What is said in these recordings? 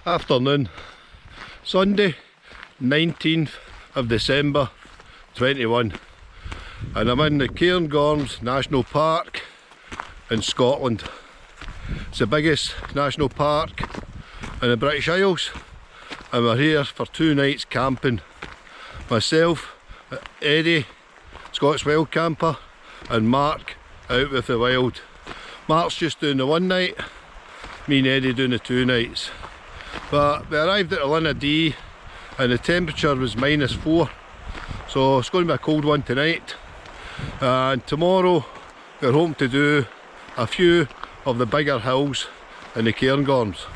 Afternoon, Sunday 19th of December 21, and I'm in the Cairngorms National Park in Scotland. It's the biggest national park in the British Isles, and we're here for 2 nights camping. Myself, Eddie, Scott's Wild Camper, and Mark out with the wild. Mark's just doing the 1 night, me and Eddie doing the 2 nights. But we arrived at the Linna D and the temperature was -4, so it's going to be a cold one tonight. And tomorrow we're hoping to do a few of the bigger hills in the Cairngorms.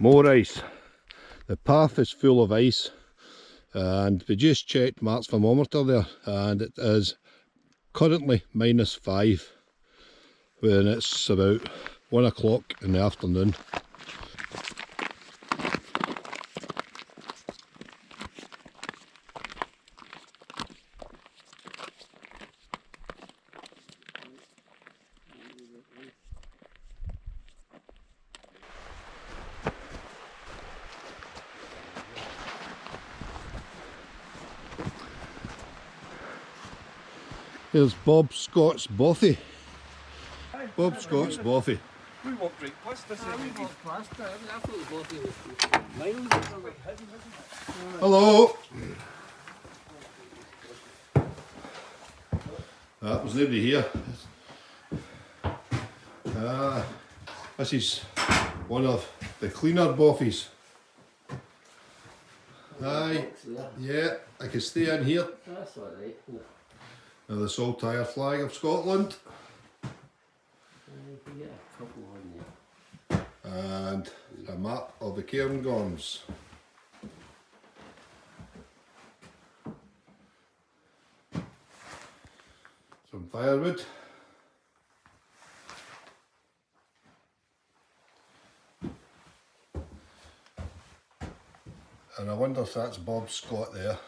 More ice. The path is full of ice, and we just checked Mark's thermometer there, and it is currently -5 when it's about 1 o'clock in the afternoon. Here's Bob Scott's Bothy. Bob Scott's Bothy. We walked right past this. We walked past it. I thought the Bothy was miles away. Hello! There's nobody here. This is one of the cleaner bothies. Aye, yeah, I can stay in here. That's alright. The saltire flag of Scotland. You can get a couple on there. And a map of the Cairngorms. Some firewood. And I wonder if that's Bob Scott there.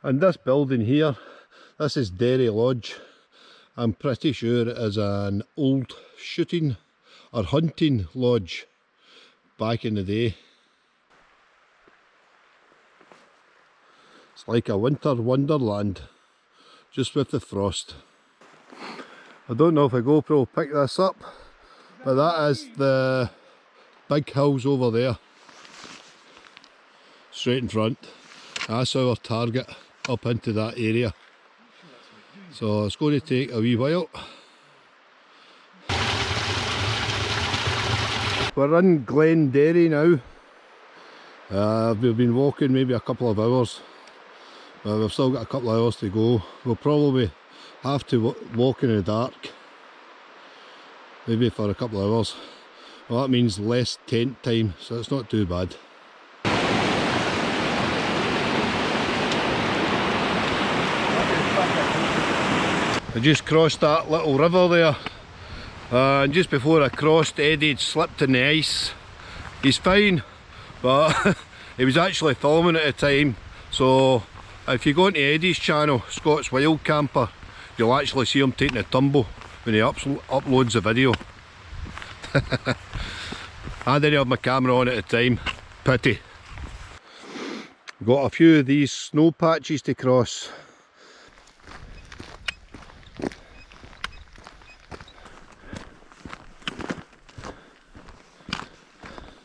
And this building here, this is Derry Lodge. I'm pretty sure it is an old shooting or hunting lodge back in the day. It's like a winter wonderland, just with the frost. I don't know if a GoPro will pick this up, but that is the big hills over there, straight in front. That's our target, up into that area. So it's going to take a wee while. We're in Glenderry now. We've been walking maybe a couple of hours, but we've still got a couple of hours to go. We'll probably have to walk in the dark, maybe for a couple of hours. Well, that means less tent time, so it's not too bad. I just crossed that little river there, and just before I crossed, Eddie had slipped in the ice. He's fine, but he was actually filming at the time, so if you go into Eddie's channel, Scott's Wild Camper, you'll actually see him taking a tumble when he uploads the video. I didn't have my camera on at the time, pity. Got a few of these snow patches to cross.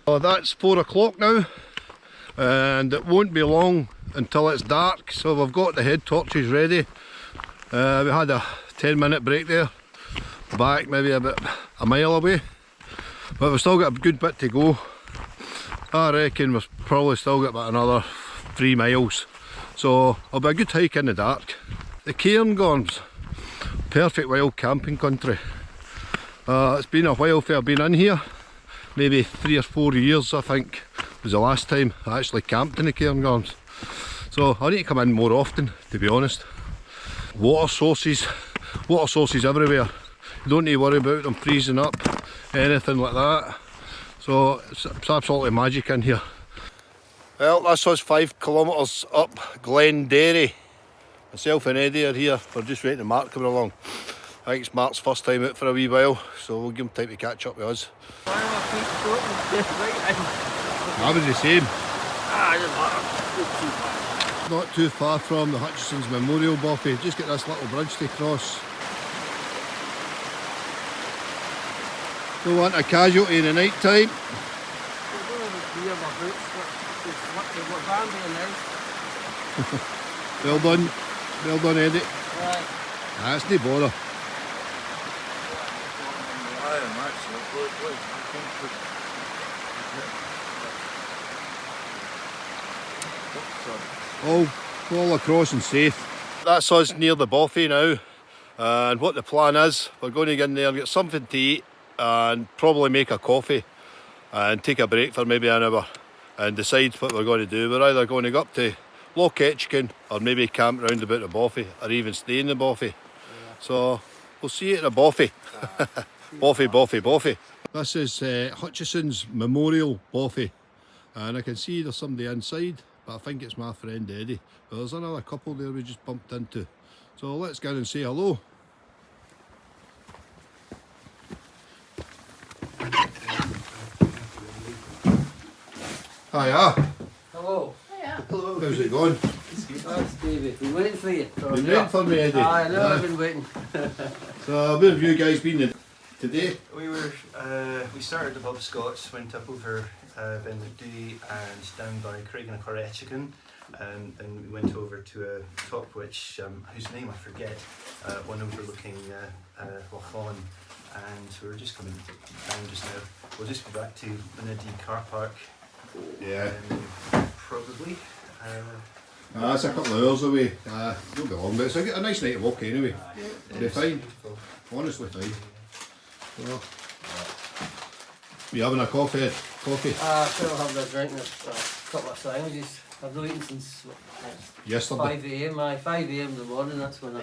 Well, that's 4 o'clock now, and it won't be long until it's dark, so we've got the head torches ready. We had a 10-minute break there, back maybe about a mile away, but we've still got a good bit to go. I reckon we've probably still got about another 3 miles, so it'll be a good hike in the dark. The Cairngorms, perfect wild camping country. It's been a while since I've been in here, maybe 3 or 4 years I think was the last time I actually camped in the Cairngorms. So I need to come in more often, to be honest. Water sources everywhere. You don't need to worry about them freezing up, anything like that. So it's absolutely magic in here. Well, that's us 5 kilometres up Glenderry. Myself and Eddie are here, we're just waiting to Mark coming along. I think it's Mark's first time out for a wee while, so we'll give him time to catch up with us. I was the same. Not too far from the Hutchison's Memorial, Bothy. Just get this little bridge to cross. Don't want a casualty in the night time. Well done, Eddie. That's no bother. All across and safe. That's us near the Bothy now, and what the plan is, we're going to get in there and get something to eat and probably make a coffee and take a break for maybe an hour and decide what we're going to do. We're either going to go up to Loch Etchican or maybe camp round about the Bothy or even stay in the Bothy. So we'll see you at the Bothy. Bothy. This is Hutchison's Memorial Bothy, and I can see there's somebody inside, but I think it's my friend Eddie. But there's another couple there we just bumped into. So let's go in and say hello. Hiya. Hello. Hello. How's it going? That's David. Been waiting for you. Been waiting for me, Eddie. I know, I've been waiting. So where have you guys been today? We started above Scots, went up over Ben Dewey and down by Craig and Etchican, and we went over to a top which whose name I forget, one overlooking Loch Lomond, and we were just coming down just now. We'll just be back to Benedee car park. Yeah. Probably. That's a couple of hours away. You'll be long, but it's a nice night to walk anyway. It'll be fine. Honestly fine. Well, you having a coffee? I still have a drink and a couple of sandwiches. I've not eaten since Yesterday. 5 AM. 5 AM in the morning, that's when the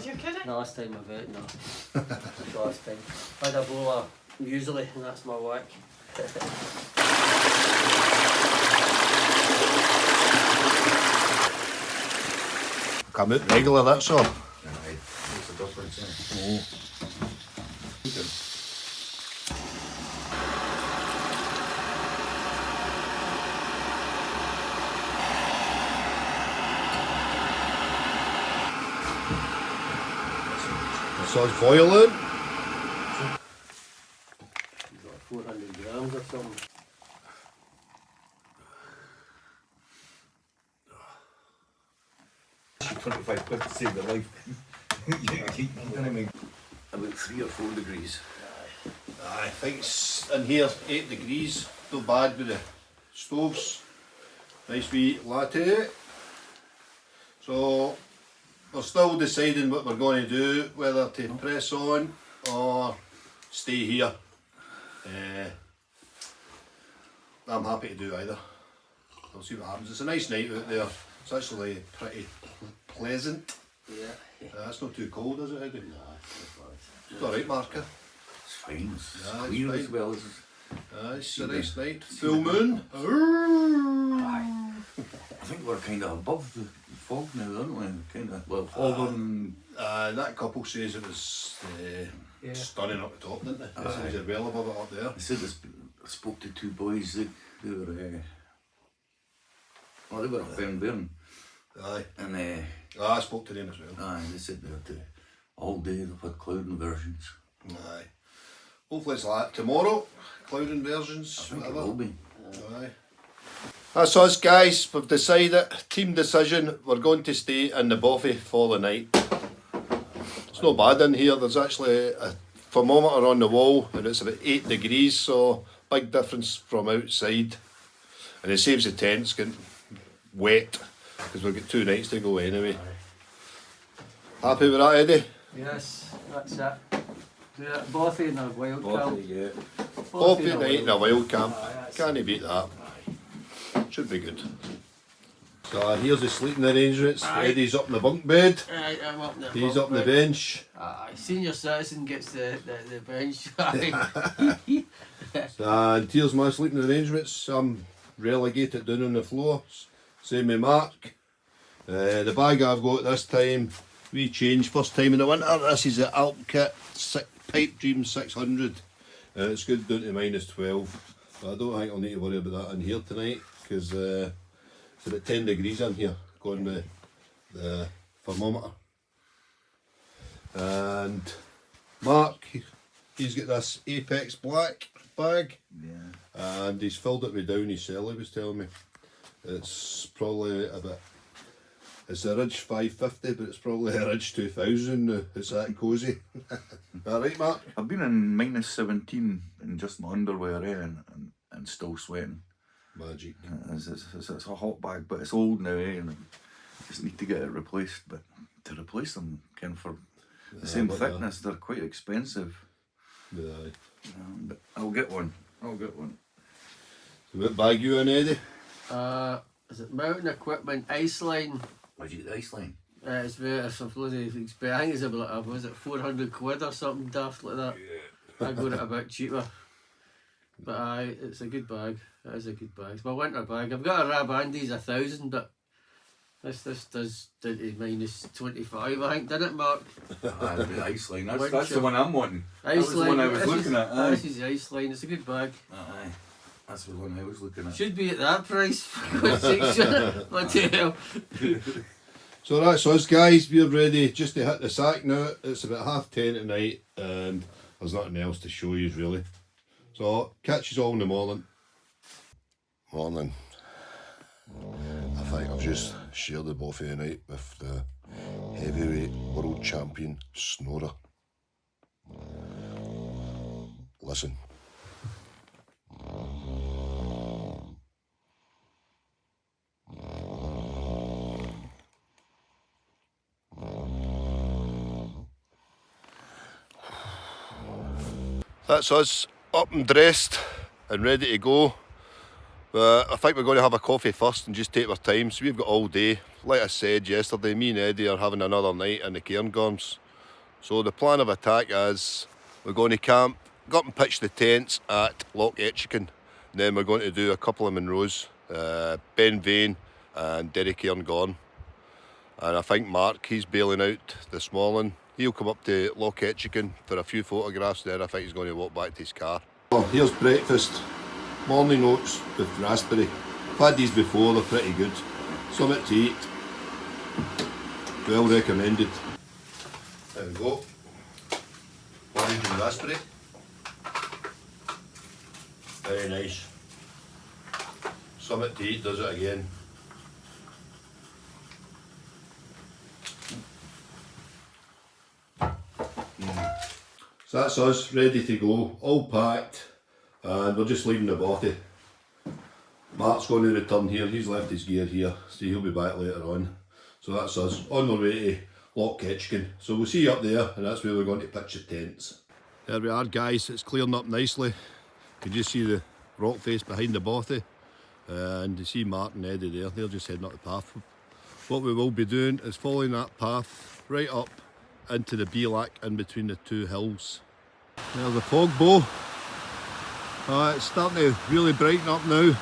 last time I've eaten. No. The last time. I had a bowl of muesli and that's my whack. Come out regular, that's all. Aye, what's the difference, eh? So it's boiling. You've got 400 grams or something. £25 to save your life. You know what I mean? About 3 or 4 degrees. I think it's in here 8 degrees. Not bad with the stoves. Nice wee latte. So we're still deciding what we're going to do, whether to press on or stay here. I'm happy to do either. We'll see what happens. It's a nice night out there. It's actually pretty pleasant. Yeah. It's not too cold, is it, Eddie? No, it's not bad. It's alright, Marker. It's fine. It's Yeah, clear it's as fine. well as... It's a nice night. Full moon. Aye. I think we're kind of above the fog now, aren't we? Kind of, well, hovering. That couple says it was stunning up the top, didn't they? They said they're well above it up there. I said I spoke to 2 boys, they were... well, they were up Cairngorm. Aye. And I spoke to them as well. aye, they said they had all day they've had cloud inversions. Aye. Hopefully it's like that tomorrow. Cloud inversions, I think whatever. it will be. Aye. That's us guys, we've decided, team decision, we're going to stay in the Bothy for the night. It's not bad in here, there's actually a thermometer on the wall and it's about 8 degrees, so big difference from outside. And it saves the tents getting wet, because we've got 2 nights to go anyway. Happy with that, Eddie? Yes, that's it. Yeah, Bothy and a wild camp. Yeah. Bothy night in a wild camp. Aye, that's Can't beat that. Should be good. So here's the sleeping arrangements. Aye. Eddie's up in the bunk bed. Right, I'm up there. He's up on the bench. Senior citizen gets the bench. And here's my sleeping arrangements. I'm relegated down on the floor. Same with Mark. The bag I've got this time, we changed first time in the winter. This is the Alp Kit Pipe Dream 600. It's good down to -12. But I don't think I'll need to worry about that in here tonight, because it's about 10 degrees in here, going with the thermometer. And Mark, he's got this Apex Black bag, and he's filled it with Downy Cell, he was telling me. It's probably a bit, it's a Ridge 550, but it's probably a Ridge 2000 now. It's that cosy. Alright, Mark? I've been in -17 in just my underwear and still sweating. Magic. It's a hot bag, but it's old now, and I just need to get it replaced. But to replace them, for the same thickness, they're quite expensive. Yeah. But I'll get one. So what bag you in, Eddie? Is it mountain equipment, ice line? Why'd you get the ice line? It's a bloody expensive. I think it's about, was it 400 quid or something daft like that? Yeah. I got it a bit cheaper. But it's a good bag. It is a good bag. It's my winter bag. I've got a Rabandi's 1000, but this does down to -25, I think, didn't it, Mark? The ice line. That's the one I'm wanting. Ice that was the one I was looking at. This is the ice line. It's a good bag. Aye. That's the one I was looking at. Should be at that price. For God's sake, what the hell? So that's us guys, we're ready just to hit the sack now. It's about 10:30 at night and there's nothing else to show you really. So catch you all in the morning. Morning. I think I've just shared the Bothy tonight with the heavyweight world champion Snorer. Listen. That's us up and dressed and ready to go. I think we're going to have a coffee first and just take our time. So we've got all day. Like I said yesterday, me and Eddie are having another night in the Cairngorms. So the plan of attack is we're going to camp, go up and pitch the tents at Loch Etchican. Then we're going to do a couple of Monroes, Ben Vane and Derry Cairngorm. And I think Mark, he's bailing out this morning. He'll come up to Loch Etchican for a few photographs, then I think he's going to walk back to his car. Oh, here's breakfast. Morning oats with raspberry. I've had these before, they're pretty good. Something to eat. Well recommended. There we go. Orange and raspberry. Very nice. Something to eat does it again. So that's us, ready to go, all packed, and we're just leaving the Bothy. Mark's going to return here, he's left his gear here, so he'll be back later on. So that's us, on our way to Loch Etchican. So we'll see you up there, and that's where we're going to pitch the tents. There we are guys, it's clearing up nicely. You can just see the rock face behind the Bothy, and you see Mark and Eddie there, they're just heading up the path. What we will be doing is following that path right up into the Beelac in between the two hills. There's the fog bow. It's starting to really brighten up now.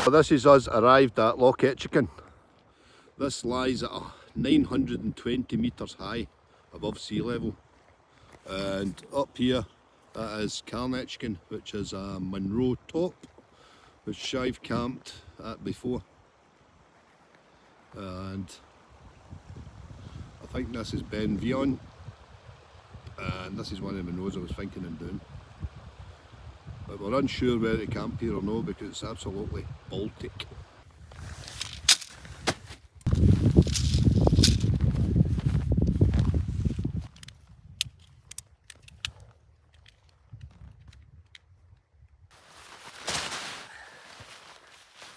So this is us arrived at Loch Etchican. This lies at 920 metres high above sea level. And up here that is Cairngorm, which is a Monroe top, which I've camped at before. And I think this is Ben Vion, and this is one of the Monroes I was thinking of doing. but we're unsure whether to camp here or no because it's absolutely Baltic.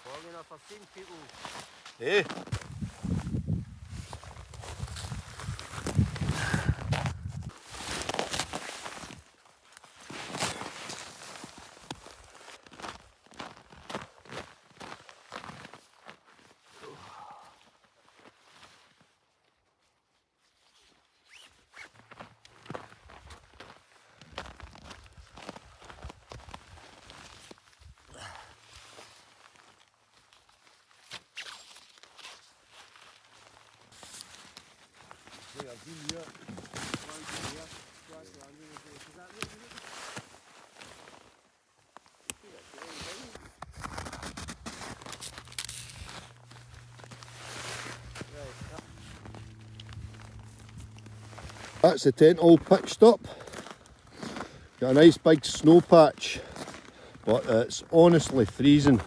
Long enough, I've seen people. Eh? That's the tent all pitched up. Got a nice big snow patch, but it's honestly freezing.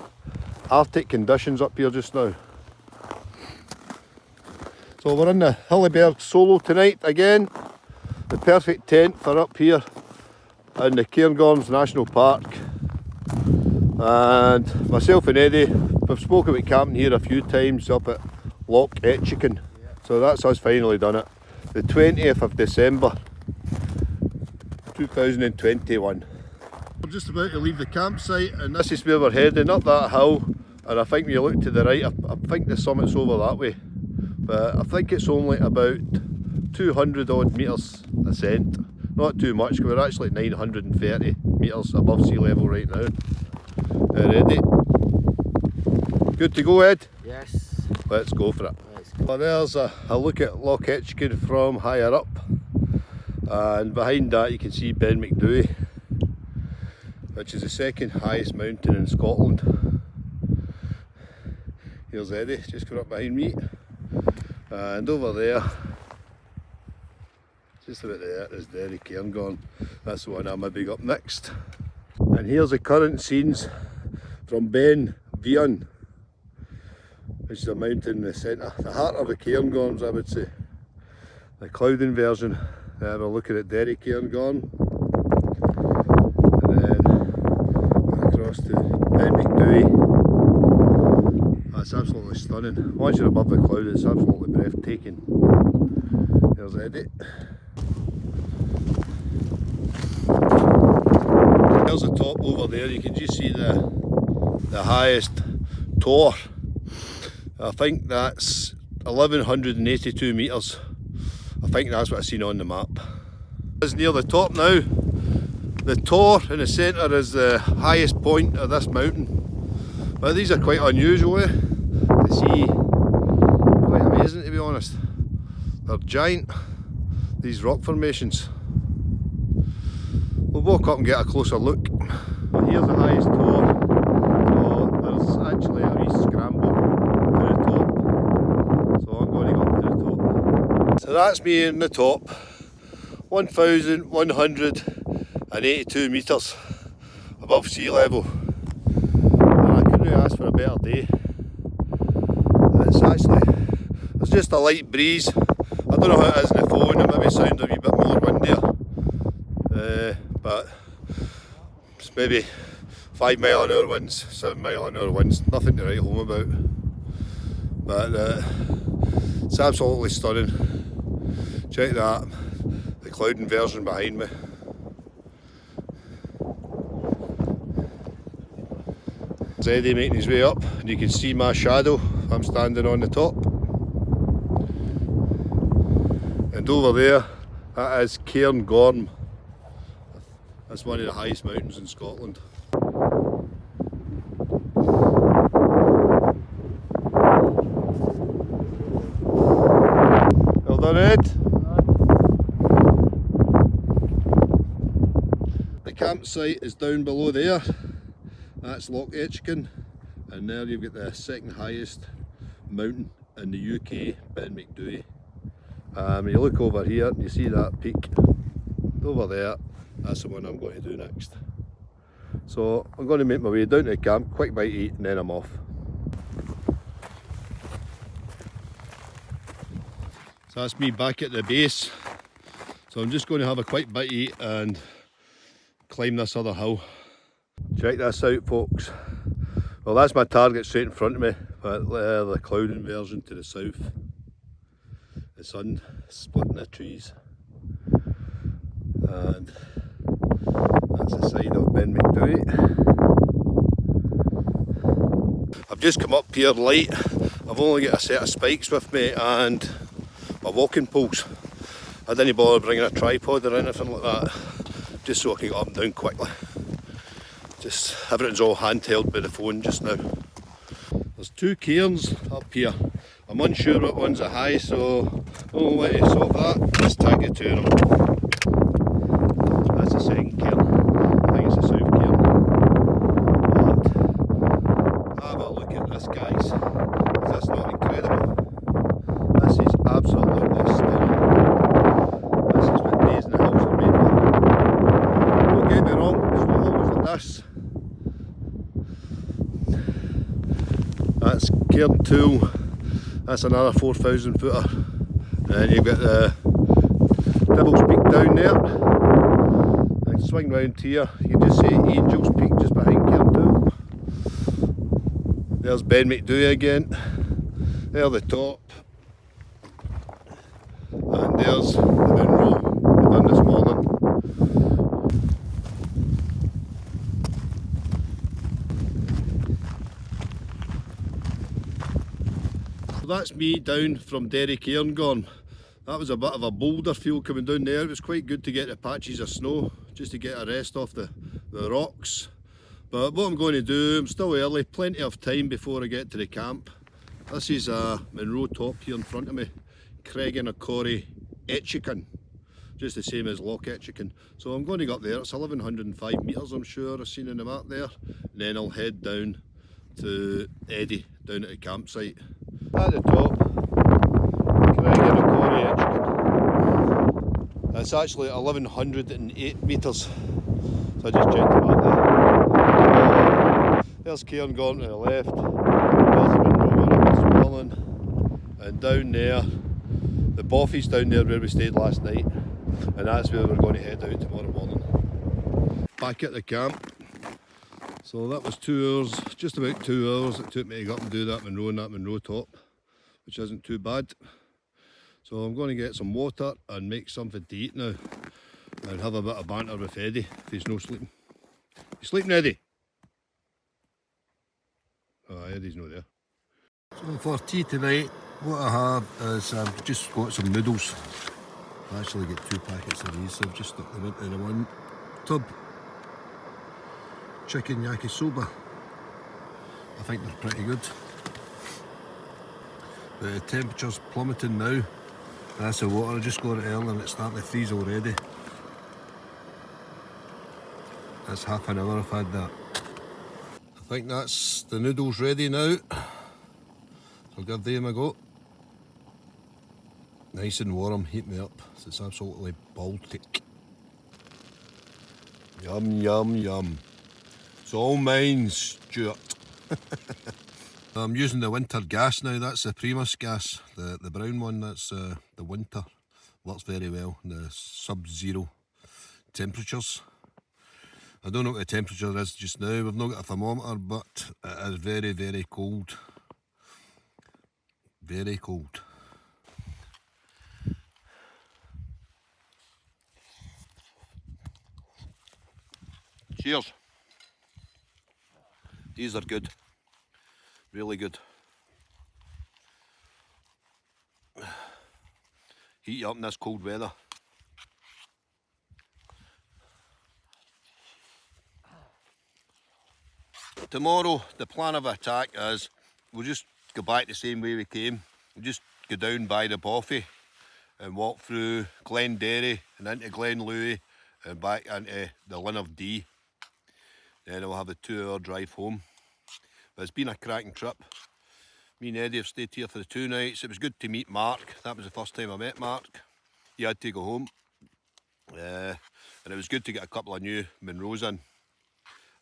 Arctic conditions up here just now. So we're in the Hilleberg Soulo tonight again. The perfect tent for up here in the Cairngorms National Park. And myself and Eddie, we've spoken about camping here a few times up at Loch Etchican. So that's us finally done it. The 20th of December 2021. We're just about to leave the campsite and this is where we're heading, up that hill, and I think when you look to the right, I think the summit's over that way, but I think it's only about 200 odd metres ascent, not too much because we're actually 930 metres above sea level right now. Ready? Good to go, Ed? Yes. Let's go for it. Well, there's a look at Loch Etchican from higher up, and behind that you can see Ben Macdui, which is the second highest mountain in Scotland. Here's Eddie, just coming up behind me, and over there, just about there, is Derry Cairngorm. That's the one I'm maybe up next. And here's the current scenes from Ben Vian, which is a mountain in the centre, the heart of the Cairngorms, I would say. The cloud inversion. We're looking at Derry Cairngorm, and then across to Ben Macdui. That's absolutely stunning. Once you're above the cloud, it's absolutely breathtaking. There's Eddie. There's the top over there. You can just see the highest tor. I think that's 1182 metres. I think that's what I've seen on the map. It's near the top now. The tor in the centre is the highest point of this mountain. But these are quite unusual to see. Quite amazing, to be honest. They're giant, these rock formations. We'll walk up and get a closer look. Here's the highest tor. So there's actually a wee scramble to the top. So I'm going to go up to the top. So that's me in the top. 1,182 metres above sea level. And I couldn't ask for a better day. It's actually, there's just a light breeze. I don't know how it is in the phone, it maybe sounds a wee bit more windier. But it's maybe 5 mile an hour winds, 7 mile an hour winds, nothing to write home about. But it's absolutely stunning. Check that, the cloud inversion behind me. There's Eddie making his way up, and you can see my shadow. I'm standing on the top. And over there, that is Cairngorm. That's one of the highest mountains in Scotland. Well done, Ed. The campsite is down below there. That's Loch Etchican, and there you've got the second highest mountain in the UK, Ben Macdui. You look over here and you see that peak over there. That's the one I'm going to do next. So I'm going to make my way down to the camp, quick bite to eat, and then I'm off. So that's me back at the base. So I'm just going to have a quick bite to eat and climb this other hill. Check this out, folks. Well, that's my target straight in front of me, but the cloud inversion to the south. The sun splitting the trees. And that's the side of Ben McDowie. I've just come up here light. I've only got a set of spikes with me and my walking poles. I didn't bother bringing a tripod or anything like that, just so I can get up and down quickly. Just everything's all handheld by the phone just now. There's two cairns up here. I'm unsure what one's the high, so only way to solve that is tag it to them. That's the second cairn. I think it's the south cairn. But have a look at this, guys. Is this not incredible? This is absolutely stunning. This is what days in the hills are made for. Don't get me wrong, it's not always like this. That's Cairn 2, that's another 4,000 footer. And then you've got the Devil's Peak down there. And swing round here, you can just see Angel's Peak just behind Cairn 2. There's Ben McDowie again, there the top. And there's the Munro we done this morning. So that's me down from Derry Cairngorm. That was a bit of a boulder field coming down there. It was quite good to get the patches of snow, just to get a rest off the rocks. But what I'm going to do, I'm still early, plenty of time before I get to the camp. This is Munro top here in front of me. Cairngorm Etchican, just the same as Loch Etchican. So I'm going to go up there, it's 1105 metres I'm sure, I've seen in the map there. And then I'll head down to Eddie, down at the campsite. At the top, Cairngorm Etchican. It's actually 1108 metres, so I just checked the map there. There's Cairngorm to the left, there's the Munro up in Smalling, and down there, the Bothy's down there where we stayed last night, and that's where we're going to head out tomorrow morning. Back at the camp. So that was 2 hours, just about 2 hours it took me to go up and do that Munro and that Munro top, which isn't too bad. So I'm going to get some water and make something to eat now, and have a bit of banter with Eddie if he's no sleeping. You sleeping, Eddie? Oh, Eddie's not there. So for tea tonight, what I have is I've just got some noodles. I actually get 2 packets of these, so I've just stuck them into the one tub. Chicken yakisoba. I think they're pretty good. The temperature's plummeting now. That's the water, I just got it earlier and it's starting to freeze already. That's half an hour I've had that. I think that's the noodles ready now. So I'll give them a go. Nice and warm, heat me up, so it's absolutely Baltic. Yum, yum, yum. It's all mine, Stuart. I'm using the winter gas now, that's the Primus gas, the brown one, that's the winter. Works very well, the sub-zero temperatures. I don't know what the temperature is just now, we've not got a thermometer, but it is very, very cold. Very cold. Cheers. These are good. Really good. Heat you up in this cold weather. Tomorrow, the plan of attack is we'll just go back the same way we came. We'll just go down by the Bothy and walk through Glenderry and into Glenlouis and back into the Linn of Dee. Then we'll have a 2-hour drive home. But it's been a cracking trip. Me and Eddie have stayed here for the 2 nights. It was good to meet Mark. That was the first time I met Mark. He had to go home. And it was good to get a couple of new Munros in.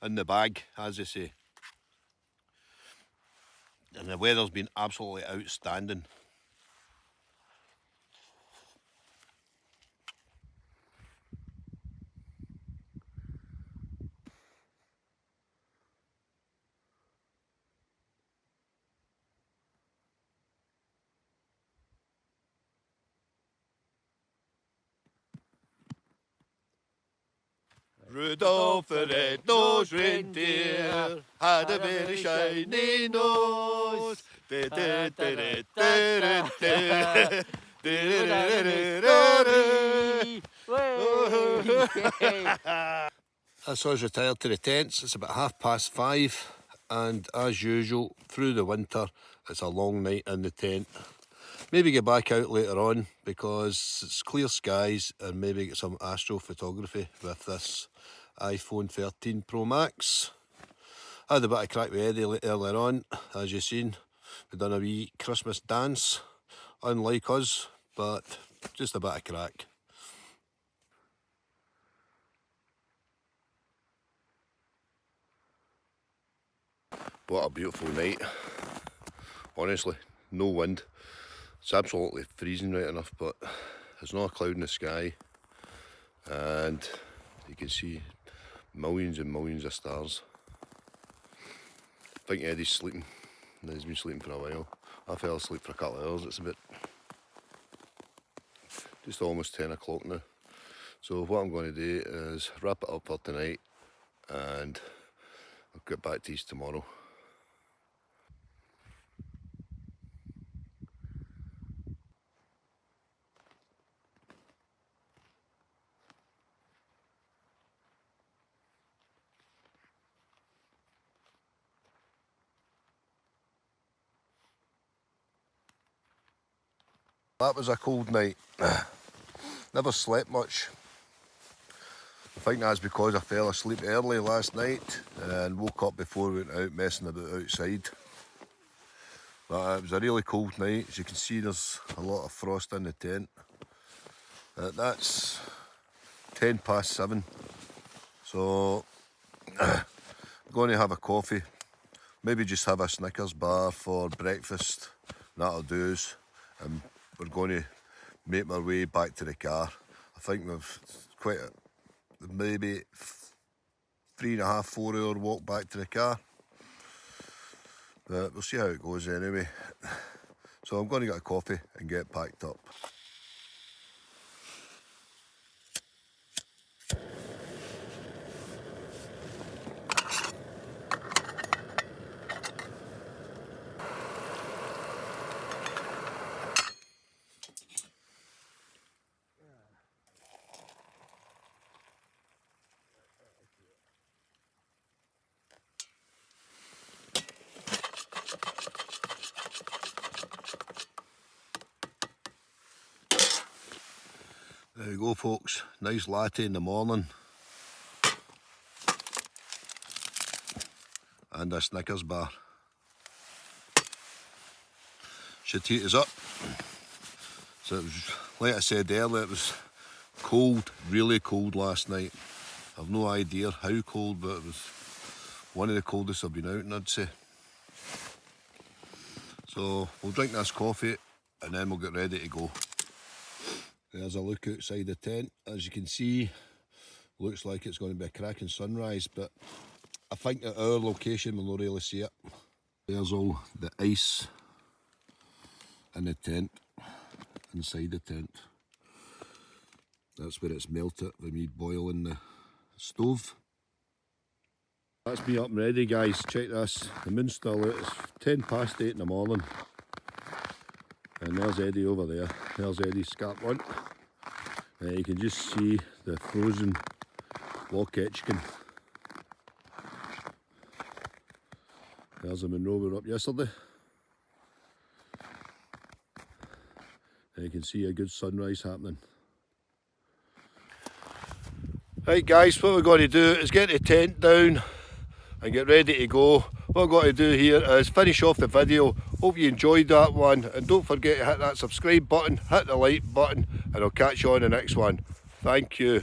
in the bag, as they say. And the weather's been absolutely outstanding. Rudolph the red-nosed reindeer had a very shiny nose. That's us retired to the tents. It's about 5:30, and as usual, through the winter, it's a long night in the tent. Maybe get back out later on because it's clear skies, and maybe get some astrophotography with this iPhone 13 Pro Max. I had a bit of crack with Eddie earlier on, as you've seen. We've done a wee Christmas dance, unlike us, but just a bit of crack. What a beautiful night. Honestly, no wind. It's absolutely freezing right enough, but there's not a cloud in the sky, and you can see millions and millions of stars. I think Eddie's sleeping. He's been sleeping for a while. I fell asleep for a couple of hours. It's about just almost 10 o'clock now. So what I'm going to do is wrap it up for tonight, and I'll get back to you tomorrow. That was a cold night. Never slept much. I think that's because I fell asleep early last night and woke up before we went out messing about outside. But it was a really cold night. As you can see, there's a lot of frost in the tent. That's 7:10. So I'm going to have a coffee. Maybe just have a Snickers bar for breakfast. That'll do us. We're going to make our way back to the car. I think we've quite maybe 3.5, 4 hour walk back to the car. But we'll see how it goes anyway. So I'm going to get a coffee and get packed up. There you go, folks. Nice latte in the morning. And a Snickers bar. Should heat us up. So it was, like I said earlier, it was cold, really cold last night. I've no idea how cold, but it was one of the coldest I've been out in, I'd say. So we'll drink this coffee and then we'll get ready to go. There's a look outside the tent. As you can see, looks like it's going to be a cracking sunrise, but I think at our location we'll not really see it. There's all the ice in the tent, inside the tent. That's where it's melted when we boil in the stove. That's me up and ready, guys. Check this. The moon's still out. It's 8:10 in the morning. And there's Eddie over there. There's Eddie's scarp on. You can just see the frozen block etching. There's the Monroe we were up yesterday. And you can see a good sunrise happening. Right guys, what we're going to do is get the tent down and get ready to go. What I've got to do here is finish off the video. Hope you enjoyed that one, and don't forget to hit that subscribe button, hit the like button, and I'll catch you on the next one. Thank you.